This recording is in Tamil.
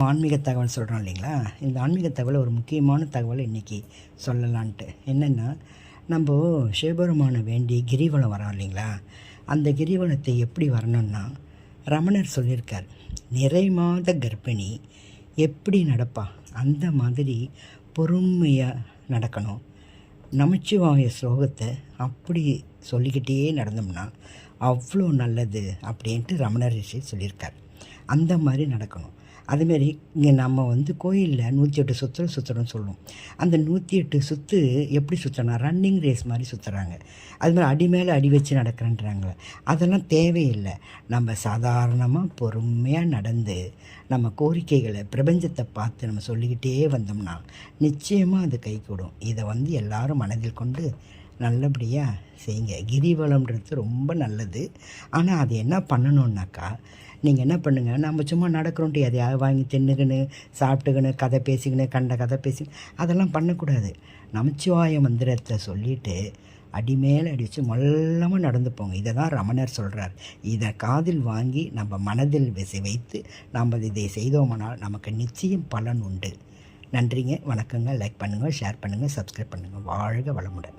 ஆன்மீக தகவல் சொல்கிறோம் இல்லைங்களா? இந்த ஆன்மீக தகவல் ஒரு முக்கியமான தகவல் இன்றைக்கி சொல்லலான்ட்டு. என்னென்னா, நம்ம சிவபெருமானை வேண்டி கிரிவலம் வரோம் இல்லைங்களா? அந்த கிரிவலத்தை எப்படி வரணும்னா, ரமணர் சொல்லியிருக்கார், நிறை மாத கர்ப்பிணி எப்படி நடப்பா அந்த மாதிரி பொறுமையாக நடக்கணும். நமச்சிவாய ஸ்லோகத்தை அப்படி சொல்லிக்கிட்டே நடந்தோம்னா அவ்வளோ நல்லது அப்படின்ட்டு ரமணர் ரிஷி சொல்லியிருக்கார். அந்த மாதிரி நடக்கணும். அதுமாரி இங்கே நம்ம கோயிலில் 108 சுற்றுறோம்னு சொல்லுவோம். அந்த 108 சுற்று எப்படி சுற்றுறோன்னா ரன்னிங் ரேஸ் மாதிரி சுற்றுறாங்க. அது மாதிரி அடி மேலே அடி வச்சு நடக்கிறேன்றாங்க. அதெல்லாம் தேவையில்லை. நம்ம சாதாரணமாக பொறுமையாக நடந்து நம்ம கோரிக்கைகளை பிரபஞ்சத்தை பார்த்து நம்ம சொல்லிக்கிட்டே வந்தோம்னா நிச்சயமாக அது கைகூடும். இதை எல்லாரும் மனதில் கொண்டு நல்லபடியாக செய்யுங்க. கிரிவலம்ன்றது ரொம்ப நல்லது. ஆனால் அது என்ன பண்ணணுன்னாக்கா, நீங்கள் என்ன பண்ணுங்கள், நம்ம சும்மா நடக்கிறோன்ட்டு எதையாவது வாங்கி தின்னுக்கின்னு சாப்பிட்டுக்கின்னு கதை பேசிக்கின்னு கண்ட கதை பேசிக்கின்னு அதெல்லாம் பண்ணக்கூடாது. நமச்சிவாய மந்திரத்தை சொல்லிவிட்டு அடி மேலே அடித்து மொல்லமாக நடந்து போங்க. இதை தான் ரமணர் சொல்கிறார். இதை காதில் வாங்கி நம்ம மனதில் வைத்து நம்ம இதை செய்தோமானால் நமக்கு நிச்சயம் பலன் உண்டு. நன்றிங்க, வணக்கங்க. லைக் பண்ணுங்கள், ஷேர் பண்ணுங்கள், சப்ஸ்கிரைப் பண்ணுங்கள். வாழ்க வளமுடன்.